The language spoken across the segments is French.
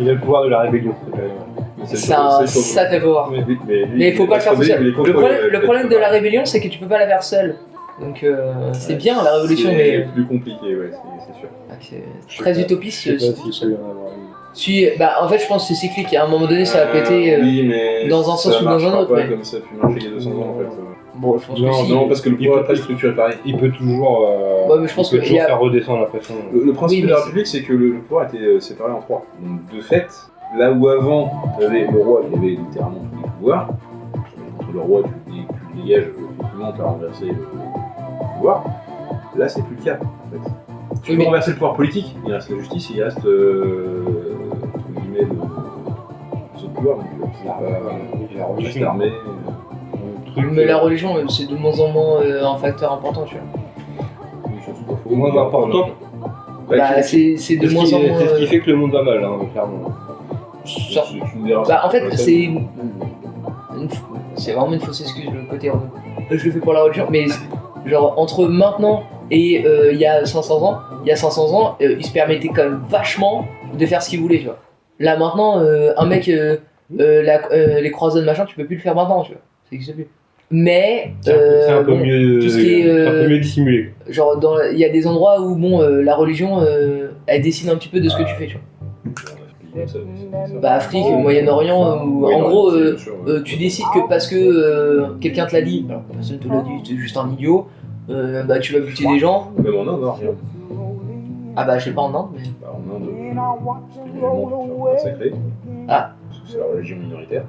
Il a le pouvoir de la rébellion. C'est un sacré pouvoir. Mais il faut pas le faire tout seul. Le problème de la rébellion, c'est que tu peux pas la faire seul. Donc c'est bien la révolution, mais. C'est plus compliqué, ouais, c'est sûr. C'est très utopiste. Je sais pas si ça y en a avoir une. Bah, en fait, je pense que c'est cyclique. À un moment donné, ça va péter oui, mais dans un sens ou dans un autre. Pas Mais... comme ça a pu marcher il y a 200 ans en fait. Bon, je pense que si. Non, parce que le pouvoir n'est pas structuré pareil. Il peut toujours, ouais, mais je pense il peut toujours y a... faire redescendre la pression. Le principe Oui, de la mais République, c'est que le pouvoir était séparé en trois. Donc, de fait, là où avant, le roi il avait littéralement tous les pouvoirs, contre le roi, tu le dégages, effectivement, tu as renversé le pouvoir. Là, c'est plus le cas, en fait. Tu peux renverser le pouvoir politique, il reste la justice, il reste, entre guillemets, les autres pouvoirs, donc La religion. l'armée. Mais la religion, c'est de moins en moins un facteur important, tu vois. Moins important. Bah, c'est de moins en moins. C'est ce qui fait que le monde va mal, hein, clairement. Bah, en fait, c'est vraiment une fausse excuse, le côté je le fais pour la religion, mais genre entre maintenant et il y a 500 ans, ils se permettaient quand même vachement de faire ce qu'ils voulaient, tu vois. Là maintenant, un mec, les croisades machin, tu peux plus le faire maintenant, tu vois. Ça existe plus. Mais c'est un peu mieux, tout ce qui est, un peu mieux dissimulé. Genre, il y a des endroits où bon, la religion, elle décide un petit peu de ce que tu fais, tu vois. Bah, Afrique, Moyen-Orient, où en gros, tu décides que parce que quelqu'un te l'a dit, alors personne te l'a dit, t'es juste un idiot, bah tu vas buter des gens. Même en Inde, rien. Ah bah je sais pas en Inde, mais... Bah, en Inde, finalement, c'est sacré. Ah. Parce que c'est la religion minoritaire.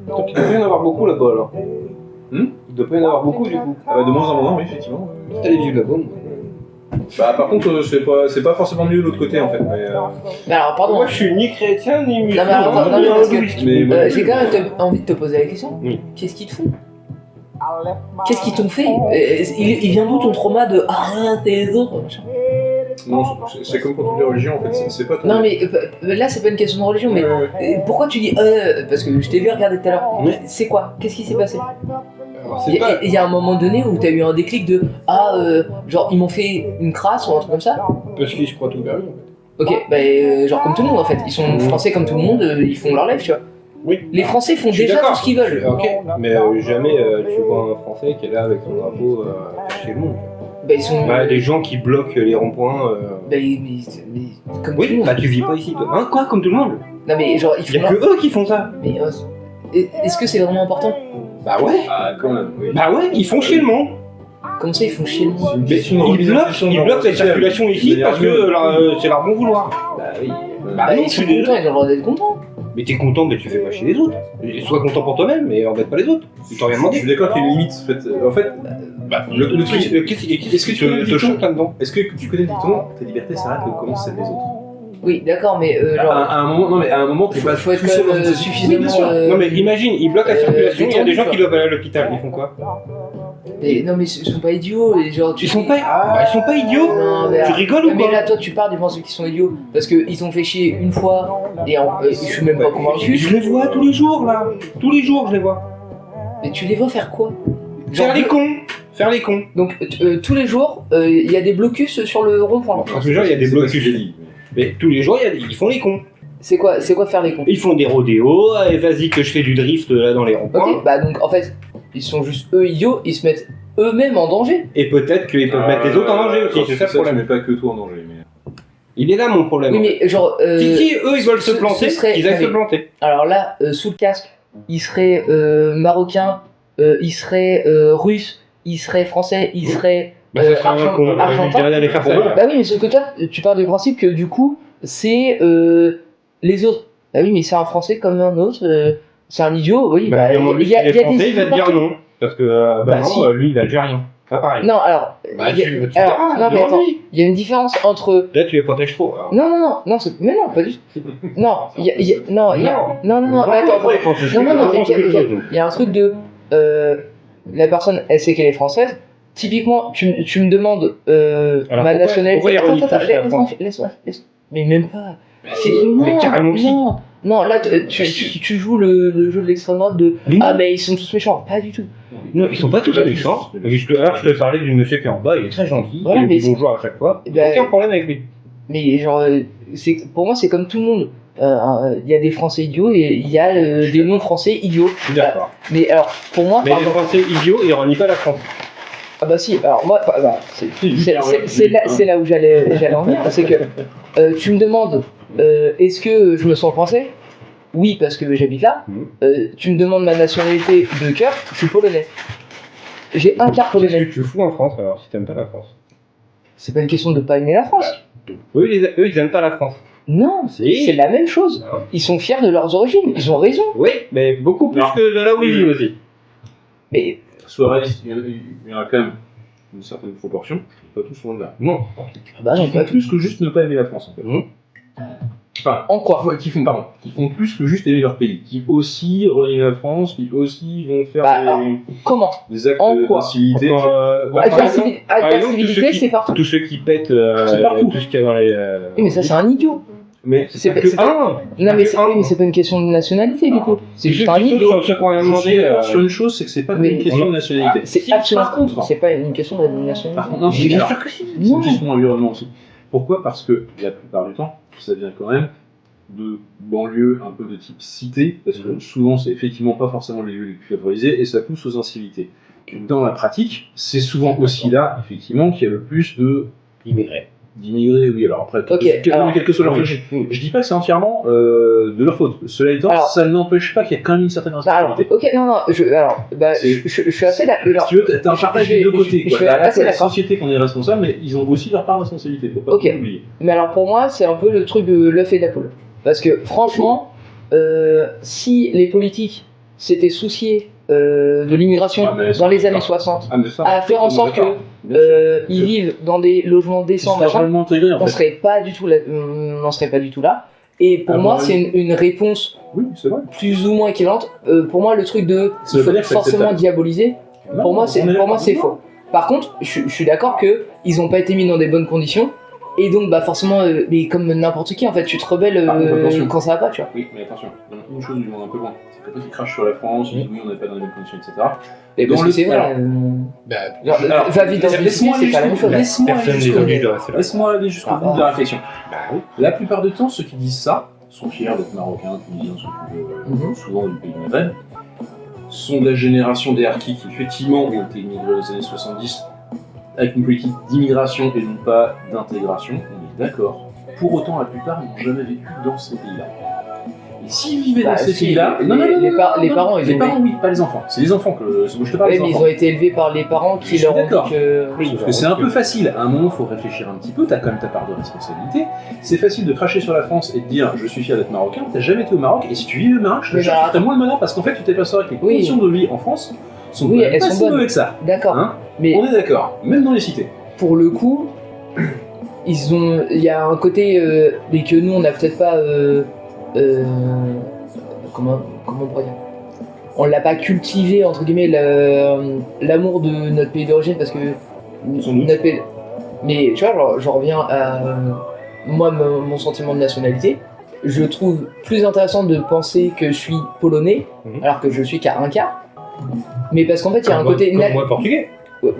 Donc il doit pas y en avoir beaucoup là-bas, là. Il doit pas y en avoir beaucoup, du coup. De moins en moins, oui, effectivement. T'as les vieux là-bas. Bah, par contre, c'est pas forcément mieux de l'autre côté, en fait. Mais alors, pardon. Moi, je suis ni chrétien, ni musulman. Non, mais alors, attends, non, parce que j'ai quand même envie de te poser la question. Oui. Qu'est-ce qu'ils te font? Qu'est-ce qu'ils t'ont fait? Il vient d'où ton trauma de ah, t'es les autres, machin? Non, c'est comme pour toutes les religions, en fait, c'est pas ton... Non, mais là, c'est pas une question de religion, mais pourquoi tu dis parce que je t'ai vu regarder tout à l'heure. C'est quoi? Qu'est-ce qui s'est passé? Il y a un moment donné où t'as eu un déclic de genre ils m'ont fait une crasse ou un truc comme ça? Parce qu'ils se croient tout permis, en fait. Ok, bah genre comme tout le monde en fait, ils sont français comme tout le monde, ils font leur life, tu vois. Oui. Les Français font déjà tout ce qu'ils veulent. Ok, mais jamais tu vois un Français qui est là avec son drapeau chez le monde. Bah ils sont... des gens qui bloquent les ronds-points. Bah mais comme tout le Oui, monde. bah tu vis pas ici, toi. Hein, quoi, comme tout le monde? Non mais genre ils font... Y'a que eux qui font ça. Mais est-ce que c'est vraiment important? Bah ouais. Ah, quand même, oui. Bah ouais, ils font chier le monde. Comment ça ils font chier le monde? Ils bloquent la circulation ici parce que c'est leur bon vouloir. Bah oui. Bah ils sont contents, ils ont le droit d'être contents. Mais t'es content, mais tu fais pas chier les autres. Sois content pour toi-même, mais embête pas les autres. Tu t'en rien Je demandé. suis d'accord qu'il y a une limite, en fait. Le truc, Qu'est-ce que tu te choques là-dedans? est-ce que tu connais le dicton, ta liberté s'arrête là où commence celle des autres? Oui, d'accord, mais genre... À un moment, t'es pas faut être tout seul dans une suffisamment... Oui, bien sûr. Non mais imagine, ils bloquent la circulation, il y a des gens détendu, qui doivent aller à l'hôpital, ils font quoi? Mais, non mais ils sont pas idiots, les gens... Ils sont pas idiots. Non, mais Tu rigoles ou mais quoi? là toi tu pars du principe qu'ils sont idiots, parce qu'ils t'ont fait chier une fois, et je suis même pas convaincu. Je les vois tous les jours là. Tous les jours je les vois. Mais tu les vois faire quoi? Faire les cons. Faire les cons. Donc tous les jours, il y a des blocus sur le rond-point. Tous les jours il y a des blocus. Mais tous les jours ils font les cons. C'est quoi faire les cons? Ils font des rodéos, vas-y que je fais du drift là dans les ronds-points. Ok, bah donc en fait, ils sont juste eux idiots, ils se mettent eux-mêmes en danger. Et peut-être qu'ils peuvent mettre les autres en danger aussi, c'est ça le problème. Je mets pas que toi en danger, mais... Il est là mon problème. Oui mais genre... Si eux ils veulent se planter, ils aillent se planter. Alors là, sous le casque, ils seraient marocains, ils seraient russes, ils seraient français, ils seraient... Bah ça serait un con, je dirais d'aller faire ça. Bah oui mais c'est que toi, tu pars du principe que du coup, c'est les autres. Bah oui mais c'est un français comme un autre, c'est un idiot, oui. Bah lui il est français, il va te dire non. Parce que Bah, si. lui il est algérien. Pas pareil. Non alors, Bah non mais attends, il y a une différence entre... Là tu les protèges trop. Alors. Non, mais non, pas du tout. Non, il y a non, mais attends, il y a un truc de la personne, elle sait qu'elle est française. Typiquement, tu me demandes ma nationalité. Attends, laisse-moi. Mais même pas. Mais carrément si. Non, là tu joues le jeu de l'extrême droite de mais ils sont tous méchants. Pas du tout. Non, ils sont pas tous méchants. Alors je te parlais du monsieur qui est en bas, il est très gentil, il dit bonjour à chaque fois. Aucun problème avec lui. Mais genre, pour moi, c'est comme tout le monde. Il y a des Français idiots et il y a des non-Français idiots. Je suis d'accord. Mais alors, pour moi, Mais les Français idiots, ils renient pas la France. ah bah si, alors moi, c'est là où j'allais en venir, c'est que tu me demandes, est-ce que je me sens français? Oui, parce que j'habite là. Tu me demandes ma nationalité de cœur, je suis polonais. J'ai un quart Qu'est-ce polonais. que tu fous en France alors, si t'aimes pas la France? C'est pas une question de pas aimer la France. Eux, ils aiment pas la France. Non, Si. c'est la même chose. Non. Ils sont fiers de leurs origines, ils ont raison. Oui, mais beaucoup plus Non. que de là où ils vivent aussi. Mais Sois réaliste, il y en a quand même une certaine proportion, pas tous loin de là. Non. bah non, Pas plus que juste ne pas aimer la France en fait. Enfin, en quoi? qui font plus que juste aimer leur pays, qui aussi relient la France, qui aussi vont faire Bah, alors, comment? des actes en quoi d'incivilité. Agressivité, c'est partout. Tous ceux qui pètent C'est partout. tout ce qu'il y a dans les. Oui, mais ça, c'est un idiot. Mais C'est c'est pas- pas que c'est pas- un. Non, mais c'est pas une question de nationalité, du coup. C'est juste un idiot. Ceux qui ont rien Je suis demandé. d'accord sur une chose, c'est que c'est pas Oui. une question de nationalité. C'est Si, absolument. par contre, C'est pas une question de nationalité. par contre, non, Bien alors, sûr que si. c'est Non. une question d'environnement aussi. Pourquoi? Parce que la plupart du temps, ça vient quand même de banlieues un peu de type cité, parce que souvent c'est effectivement pas forcément les lieux les plus favorisés et ça pousse aux incivilités. Dans la pratique, c'est souvent aussi là, effectivement, qu'il y a le plus d'immigrés, oui, alors après, quelle que soit leur origine. Je dis pas que c'est entièrement de leur faute. Cela étant, Alors- ça n'empêche pas qu'il y a quand même une certaine Bah, alors, responsabilité. ok, non, je suis assez d'accord. Si tu veux, t'as un partage des deux côtés. Je Quoi. suis T'as à la assez fois la d'accord. société qu'on est responsable, mais ils ont aussi leur part de responsabilité. Faut pas Ok. l'oublier. Mais alors pour moi, c'est un peu le truc de l'œuf et de la poule. Parce que franchement, si les politiques s'étaient souciés de l'immigration Ah, mais dans les années ça- 60, Ah, mais ça, à faire en sorte que ils vivent dans des logements décents, sont machin, vraiment intégrés en on fait. serait pas du tout là, on n'en serait pas du tout là. Et pour Ah, moi, bon, c'est une réponse Oui, c'est vrai. plus ou moins équivalente. Pour moi, le truc de Ça veut pas dire que c'est forcément acceptable. diaboliser, pour moi, c'est faux. Par contre, je suis d'accord que ils n'ont pas été mis dans des bonnes conditions. Et donc, bah forcément, mais comme n'importe qui, en fait, tu te rebelles Par contre, attention. quand ça va pas, tu vois. Oui, mais attention, une chose du monde un peu loin. C'est que quand ils crachent sur la France, ils disent oui, on n'est pas dans les bonnes conditions, etc. Et Dans parce que le- c'est vrai. alors, Genre, alors, va vite dans une laisse-moi cité, c'est pas la même chose. Laisse-moi aller Personne les jusqu'au oblige de rester là. Laisse-moi aller jusqu'au Ah, bout de la réflexion. Bah oui. La plupart du temps, ceux qui disent ça sont fiers d'être marocains, tunisiens, ce que tu veux, Mhm. souvent du pays de Maghreb, sont de la génération des harkis qui, effectivement, ont été immigrés dans les années 70 avec une politique d'immigration et non pas d'intégration. On est d'accord. Pour autant, la plupart n'ont jamais vécu dans ces pays-là. Et s'ils vivaient Bah, dans ces si, pays-là... les parents, ils les ont parents, oui, pas les enfants. C'est les enfants que... Je te parle Ouais, des mais ils enfants. ont été élevés par les parents qui Je suis leur ont d'accord. dit que. Parce que c'est un peu facile, à un moment il faut réfléchir un petit peu, t'as quand même ta part de responsabilité. C'est facile de cracher sur la France et de dire je suis fier d'être marocain, t'as jamais été au Maroc, et si tu vis au Maroc, je te Mais jure bah, que t'as moins le malheur parce qu'en fait tu t'aperçois que les Oui. conditions de vie en France sont Oui, quand même elles pas sont si bonnes. mauvaises que ça. D'accord. Hein Mais On est d'accord, même dans les cités. pour le coup, il y a un côté mais que nous on n'a peut-être pas comment on pourrait dire, on l'a pas cultivé entre guillemets l'amour de notre pays d'origine parce que Sans doute. notre pays, mais tu vois genre, j'en reviens à moi mon sentiment de nationalité. Je trouve plus intéressant de penser que je suis polonais Mhm. alors que je suis qu'à un quart, mais parce qu'en fait il y a un côté Comme moi, portugais.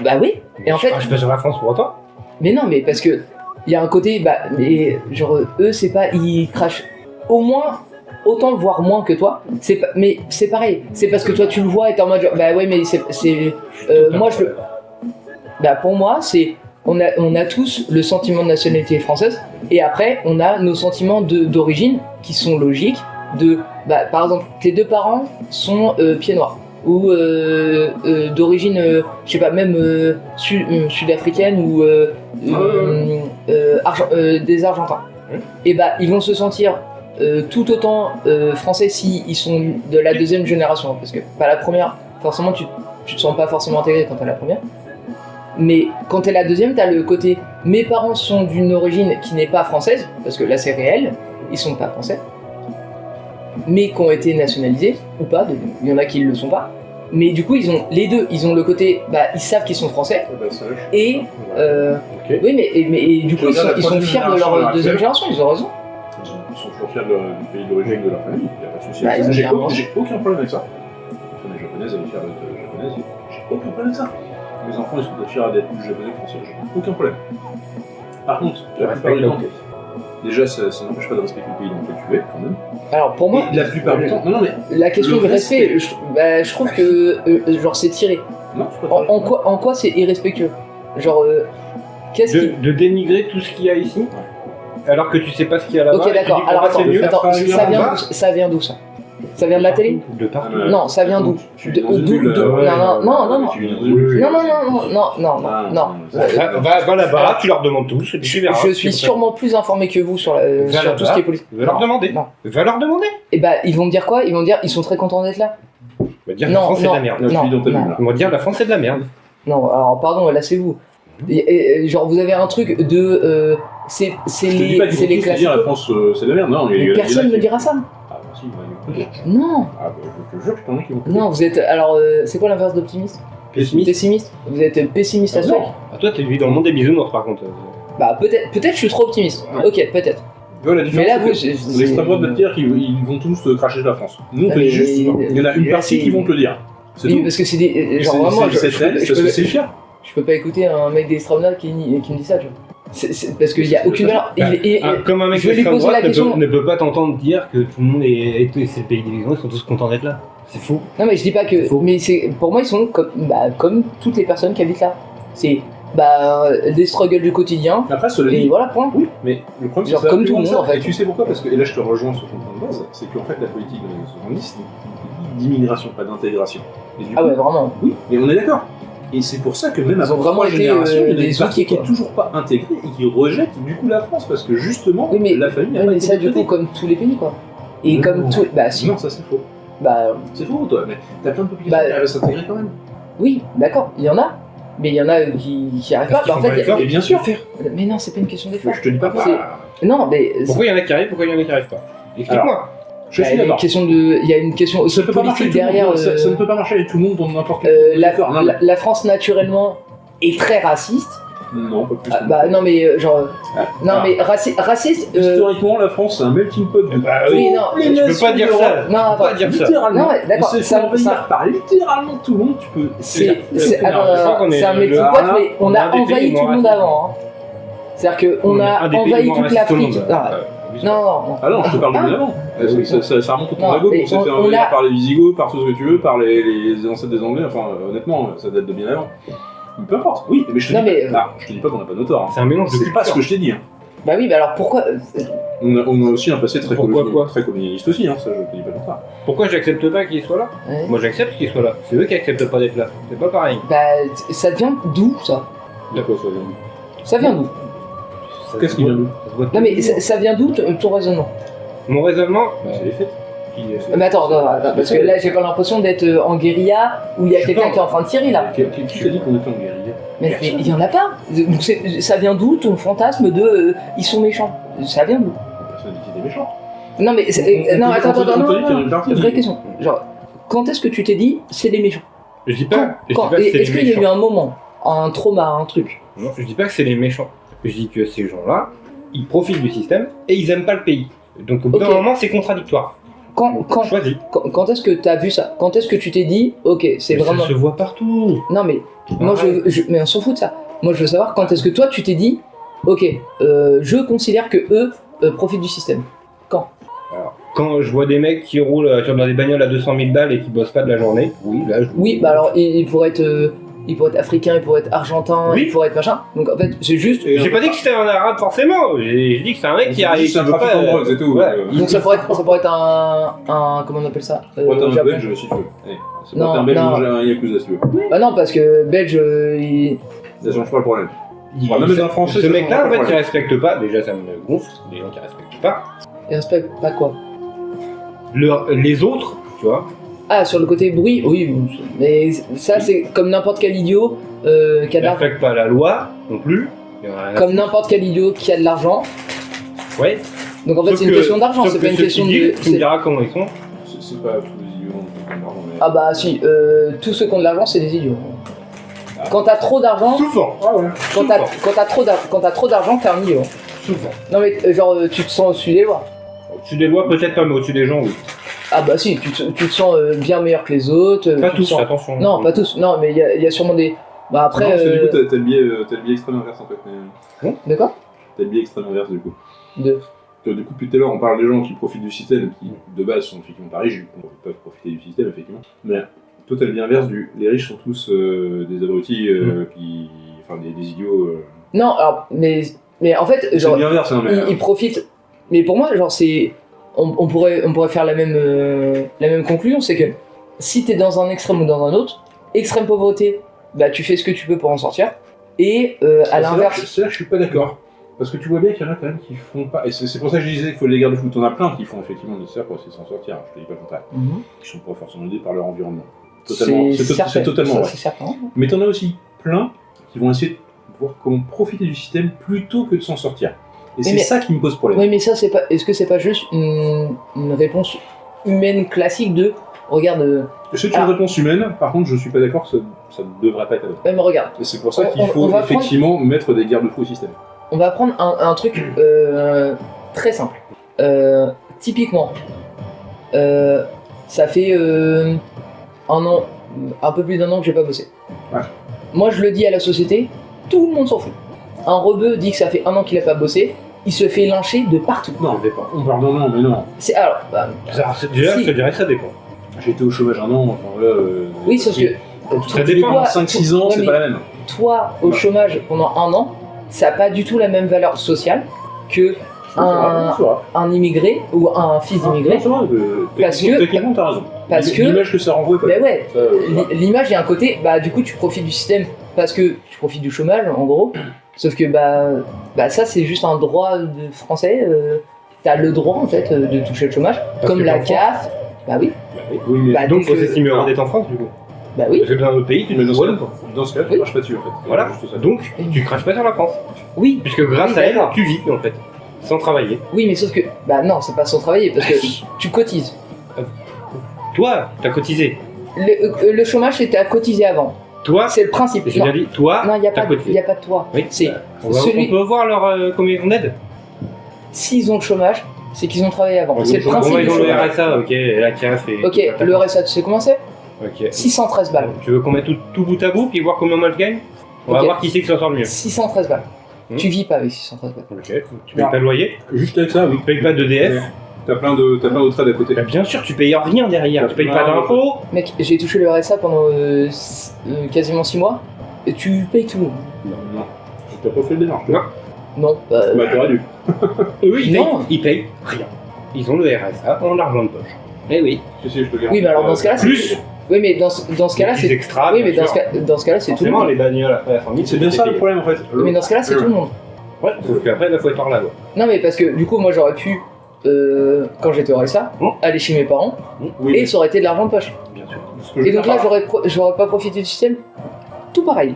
bah oui, et en fait Je suis pas sur la France pour autant. mais non, mais parce que il y a un côté, bah, mais genre eux, c'est pas, ils crachent au moins autant, voire moins que toi. C'est pas, mais c'est pareil. C'est parce que toi tu le vois et t'es en mode, genre, bah ouais, mais moi je le, bah pour moi c'est, on a tous le sentiment de nationalité française et après on a nos sentiments d'origine qui sont logiques. Bah par exemple, tes deux parents sont pieds noirs. Ou d'origine, je sais pas, même sud-africaine ou des Argentins. Et bah ils vont se sentir tout autant français si ils sont de la deuxième génération, parce que pas la première, forcément tu te sens pas forcément intégré quand t'es la première. Mais quand t'es la deuxième, t'as le côté mes parents sont d'une origine qui n'est pas française, parce que là c'est réel, ils sont pas français, mais qui ont été nationalisés ou pas, il y en a qui ne le sont pas. Mais du coup, ils ont les deux. Ils ont le côté, bah, ils savent qu'ils sont français. Et Ok. oui, et du coup, Tu regardes la ils sont troisième fiers de génération leur actuelle. deuxième génération. Ils ont raison. Ils sont toujours fiers du pays d'origine de leur famille, il n'y a pas de souci. Bah, avec ils ça. ont J'ai carrément- aucun problème avec ça. Ma famille japonaise, elle est fière d'être japonaise, j'ai aucun problème avec ça. Mes enfants, ils sont peut-être fiers d'être plus japonais que français, j'ai aucun problème. Par contre, la plupart du temps, déjà ça n'empêche pas de respecter le pays dans lequel tu es quand même. Alors pour moi, Et la plupart du temps, non mais la question le du respect, respect. je trouve que genre c'est tiré. non, c'est pas très- En quoi c'est irrespectueux? Genre, qu'est-ce qui. De dénigrer tout ce qu'il y a ici, alors que tu sais pas ce qu'il y a là-bas. Ok, et tu d'accord. dis que Alors là-bas, c'est attends, mieux. attends, Là-bas, ça vient d'où ça? Ça vient de la télé? De partout. Non, ça vient d'où? Tu De- vis dans une d'où- bulle, d'où- ouais, non. Tu vis dans une bulle. Non, Va là-bas, tu leur demandes tous. et tu verras. Je suis sûrement plus informé que vous sur tout ce qui est politique. Va leur demander. Non. Va leur demander. Et bah, ils vont me dire quoi? Ils vont me dire, ils sont très contents d'être là. Ils vont dire Non, la France c'est de non. la merde. Là, tu vis dans ta non. bulle, là. Ils vont dire la France c'est de la merde. Non, alors pardon, là c'est vous. Genre, vous avez un truc de. C'est Je te dis pas qu'ils c'est vont les tous te classes. dire la France c'est de la merde, non. Mais personne ne me dira ça. Ah bah si, bah, Non, ah, bah, je te jure que t'en as qui vont. non, vous êtes. Alors, c'est quoi l'inverse d'optimiste? Pessimiste. Pessimiste. Vous êtes pessimiste à Ah, ce non. truc? Ah, toi, t'es dans le monde des bisounours par contre. Bah, peut-être je suis trop optimiste. Ouais. Ok, peut-être. Tu vois, la Mais différence, là, vous. c'est que l'extrême droite va te dire qu'ils vont tous cracher la France. Nous, on Ah, te mais- dit juste, il y en a une mais partie c'est- qui vont te le dire. C'est Oui, tout. parce que c'est des. Genre, C'est- vraiment, c'est réel, c'est parce que c'est le pire. je peux pas écouter un mec d'extrême droite qui me dit ça, tu vois. Parce qu'il y a C'est aucune ça. valeur. Comme un mec je vais lui d'extrême poser droite la question. ne peut pas t'entendre dire que tout le monde c'est le pays des bisounours, ils sont tous contents d'être là. C'est fou. Non, mais je dis pas que. Faux. Mais c'est pour moi, ils sont comme toutes les personnes qui habitent là. C'est des struggles du quotidien. Après, cela Et dit, voilà, point. oui, mais le problème, c'est Genre que ça va comme plus tout le loin que monde, ça. en fait. Et tu sais pourquoi? Parce que, et là, je te rejoins sur ton point de base, c'est qu'en fait, la politique dans les années 70, c'est d'immigration, pas d'intégration. Et du Ah coup, ouais, vraiment. oui, mais on est d'accord. Et c'est pour ça que même Ils avant ont vraiment 3 été, générations, il y en a des une partie outils, qui est quoi. toujours pas intégrée et qui rejette du coup la France parce que justement, Oui, mais- la famille n'a Ouais, pas mais été ça, du coup, traitée. comme tous les pays, quoi. Et Non. comme tous. Bah, si. Non, ça c'est faux. Bah, C'est faux, toi, mais t'as plein de populations Bah, qui arrivent à s'intégrer quand même. oui, d'accord, il y en a. Mais il y en a qui arrivent pas. Parce Bah, en qu'ils font fait, pas l'effort. Et bien sûr, mais non, c'est pas une question d'effort. je te dis pas C'est- quoi. Non, mais. Pourquoi il y en a qui arrivent, pourquoi il y en a qui arrivent pas? Explique-moi. Je Bah, suis il y a une d'accord. question de. Il y a une question aussi Ça peut pas marcher politique avec tout le monde, derrière. ça ne peut pas marcher avec tout le monde dans n'importe quel territoire. Non, La France, naturellement, est très raciste. non, pas plus. Ah, bah, non, mais genre. Non, Ah. mais raciste. Historiquement, la France, c'est un melting pot de Bah toutes oui, non, les tu peux nations pas dire d'Europe. ça. Non, Tu peux attends. pas dire ça. Littéralement. Non, ouais, d'accord, On s'est fait ça- envahir ça- par littéralement tout le monde. Tu peux. C'est je crois qu'on est un le- melting pot, Ah, mais on on a a des envahi pays tout le monde moins avant. Hein. C'est-à-dire qu'on a un des pays envahi moins toute racistes au l'Afrique. monde. Non, non, non. Ah non, je te parle de Ah. bien avant. Ça remonte au temps Non, d'Ago, mais on s'est on- fait on envahir a- par les Visigoths, par tout ce que tu veux, par les ancêtres des Anglais. Enfin, honnêtement, ça date de bien avant. Mais peu importe. Oui, mais je te Non, dis mais, pas. Je te dis pas qu'on n'a pas nos torts. Hein. C'est un mélange de C'est pas ce cultures. que je t'ai dit. Hein. Bah oui, bah alors pourquoi. On a aussi un passé très Pourquoi quoi très colonialiste aussi. Hein. Ça, je te dis pas comme ça. Pourquoi j'accepte pas qu'ils soient là? Ouais. Moi j'accepte qu'ils soient là. C'est eux qui acceptent pas d'être là. C'est pas pareil. Bah, ça vient d'où ça? D'accord, ça vient. Ça vient d'où? Ça Qu'est-ce se qui voit- vient d'où? ça se voit Non, mais tous les jours. ça vient d'où ton raisonnement? Mon raisonnement, C'est les faits. Mais attends, parce que là j'ai pas l'impression d'être en guérilla où il y a Je quelqu'un pense. qui est en train de tirer là. Qui t'a dit qu'on était en guérilla? Mais il y en a pas. Donc ça vient d'où ton fantasme de ils sont méchants? Ça vient d'où? Personne dit qu'il était méchant. Non mais non, attends, On te dit qu'il y a une non, partie vraie qui- question. Genre, quand est-ce que tu t'es dit c'est des méchants? je dis Quand, pas, je dis quand pas que c'est Est-ce les qu'il y a eu méchants. un moment, un trauma, un truc? Non, je dis pas que c'est les méchants. Je dis que ces gens-là, ils profitent du système et ils aiment pas le pays. Donc au bout d'un Ok. moment, c'est contradictoire. Quand Choisis. quand est-ce que tu as vu ça? Quand est-ce que tu t'es dit ok, c'est Mais vraiment. ça se voit partout. Non mais moi mais on s'en fout de ça. Moi je veux savoir quand est-ce que toi tu t'es dit ok, je considère que eux profitent du système. Alors, quand je vois des mecs qui roulent dans des bagnoles à 200 000 balles et qui bossent pas de la journée, oui, là je. Oui, bah alors il pourrait être africain, il pourrait être argentin, Oui. il pourrait être machin. Donc en fait c'est juste. J'ai pas dit que c'était un arabe forcément. J'ai dit que c'est un mec qui arrive. C'est un qui veut trafiquant de pas, drogue, c'est tout. ouais. Donc ça pourrait être un comment on appelle ça? Ouais, t'es un Japon. belge si tu veux. Allez, c'est Non, pas un belge non. manger un yakuza si tu veux. Bah non parce que belge il. Ça change pas le problème. Il- Ouais, même dans un français, ce ça mec-là, change en pas fait, le qui respecte pas, déjà ça me gonfle, des gens qui respectent pas. Il respecte pas quoi? Les autres, tu vois, Ah sur le côté bruit, oui, mais ça c'est comme n'importe quel idiot qui a de ils l'argent. respectent pas la loi non plus. Il y en a- Comme n'importe quel idiot qui a de l'argent. Ouais. Donc en fait Sauf c'est une que- question d'argent, sauf c'est que pas une ceux question qui disent, de. tu me diras comment ils sont. C'est pas tous les idiots, pardon, mais. Ah bah si, tous ceux qui ont de l'argent c'est des idiots. Quand t'as trop d'argent, Souvent. Ah ouais. quand t'as trop d'argent, t'es un idiot. Souvent. Non mais genre tu te sens au-dessus des lois. Au-dessus des lois, peut-être pas, mais au-dessus des gens, oui. Ah bah si, tu te sens bien meilleur que les autres. Pas tu te tous, sens- attention. Non, pas tous. Non, mais il y a sûrement des. Bah après. Non, parce que du coup, t'as le biais extrême inverse en fait. Mais... De quoi? T'as le biais extrême inverse du coup. Du coup, depuis tout à l'heure, on parle des gens qui profitent du système, qui de base sont effectivement pas riches, qui peuvent profiter du système, effectivement. Mais toi, t'as le bien inverse les riches sont tous des abrutis, enfin des idiots. Non, alors, mais en fait, C'est genre, le bien inverse, hein, mais. ils profitent. Mais pour moi, genre, c'est. On pourrait faire la même conclusion, c'est que si t'es dans un extrême ou dans un autre, extrême pauvreté, bah tu fais ce que tu peux pour en sortir. Et à l'inverse. C'est là que je suis pas d'accord. Parce que tu vois bien qu'il y en a quand même qui font pas. Et c'est pour ça que je disais qu'il faut les garde-fous. T'en as plein qui font effectivement de ça pour essayer de s'en sortir. Je te dis pas le contraire. Qui sont pas forcément aidés par leur environnement. Totalement. C'est totalement vrai. C'est certain. Mais t'en as aussi plein qui vont essayer de voir comment profiter du système plutôt que de s'en sortir. Et c'est ça qui me pose problème. Oui, mais ça, c'est pas. Est-ce que c'est pas juste une réponse humaine classique de. Regarde. C'est une réponse humaine, par contre, je suis pas d'accord que ça ne devrait pas être adopté. Ouais, mais regarde. Et c'est pour ça qu'il faut effectivement mettre des garde-fous au système. On va prendre un truc très simple. Typiquement, ça fait un an, un peu plus d'un an que j'ai pas bossé. Ouais. Moi, je le dis à la société, tout le monde s'en fout. Un rebeu dit que ça fait un an qu'il a pas bossé, il se fait lyncher de partout. Non, ça dépend. On parle d'un an, mais non. C'est alors. Déjà, si. je te dirais que ça dépend. J'ai été au chômage un an, enfin là. Oui, sauf que. Ça dépend. 5-6 ans, Ouais, c'est mais pas la même. Toi, au chômage pendant un an, ça n'a pas du tout la même valeur sociale que un immigré ou un fils d'immigré. Parce que- Techniquement, t'as raison. parce que- L'image que ça renvoie est pas. Mais ouais, Ça, l'image, il y a un côté, bah du coup tu profites du système parce que tu profites du chômage en gros, sauf que bah ça c'est juste un droit de français, t'as le droit en fait de toucher le chômage, comme que la t'es en CAF, bah oui, Oui, mais Bah, Donc, faut donc, s'estimer heureux d'être en France, du coup. bah oui, Parce que dans notre pays, tu mais te dans ce vois. cas, dans ce cas, tu Oui. marches pas dessus en fait. Voilà. Juste ça. Donc, tu craches pas sur la France. oui, Puisque grâce Oui, à elle, d'accord. tu vis, en fait. Sans travailler. oui, mais sauf que, bah non, c'est pas sans travailler parce que tu cotises. Toi, t'as cotisé. Le chômage c'était à cotiser avant, Toi, c'est le principe. j'ai Non, bien dit, toi, non, il y a t'as pas, cotisé. y a pas de toi. Oui. C'est On celui, peut voir leur combien on aide. s'ils ont le chômage, c'est qu'ils ont travaillé avant. C'est le Bon, principe bah, du ils ont le chômage. RSA, ok, et la CAF et. Ok, le RSA, tu sais comment c'est Ok. 613 balles. Tu veux qu'on mette tout bout à bout, puis voir combien moi je gagne? On va Ok. voir qui c'est qui s'en sort le mieux. 613 balles. Hmm. Tu vis pas avec 613 balles. Ok. Tu payes pas de loyer, Juste avec ça, oui. tu payes pas d'EDF. T'as plein d'autres aides à côté. Bah, bien sûr, tu payes rien derrière. Tu payes pas Non, d'impôts. Mec, j'ai touché le RSA pendant quasiment 6 mois. Et tu payes tout. Non. T'as pas fait le démarche. Non. Non. Bah, t'aurais dû. Eux, Non. ils payent rien. Ils ont le RSA en argent de poche. Eh oui. Si, je te garantis. Oui, mais alors dans ce cas-là, c'est. Plus Oui, mais dans ce cas-là, des petits c'est. extras. Oui, mais bien dans sûr. ce cas-là, c'est tout le Forcément, monde. les bagnoles après la 100 000, C'est bien ça le payé. problème en fait. Oui, mais dans ce cas-là, c'est tout le monde. Ouais, sauf qu'après, il faut être hors la loi. Non, mais parce que du coup, moi j'aurais pu, quand j'étais au RSA, aller chez mes parents Oui, et ça aurait été de l'argent de poche. bien sûr. Ce que je Et donc veux là, dire j'aurais pas profité du système. Tout pareil.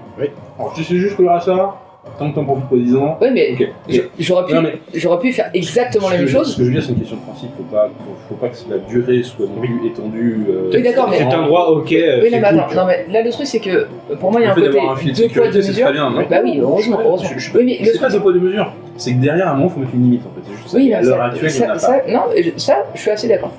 Alors, tu sais juste que là, ça, tant que t'en profites pas 10 ans. Ouais, mais Ok. j'aurais Non, pu faire exactement la même Ce chose. que je veux dire, c'est une question de principe. Faut pas que la durée soit non plus étendue. Oui, d'accord, mais- C'est un droit, ok. Oui, non, c'est mais cool. attends, non, mais là, le truc, c'est que pour moi, il y a un Le fait côté d'avoir un filet de deux poids, deux sécurité, c'est mesures. très bien, non Bah oui, heureusement. Oui, mais le C'est pas deux poids deux mesures. C'est que derrière, à un moment, faut mettre une limite en fait. C'est juste ça. Oui, Et à mais l'heure actuelle, il y en a pas. ça, je suis assez d'accord.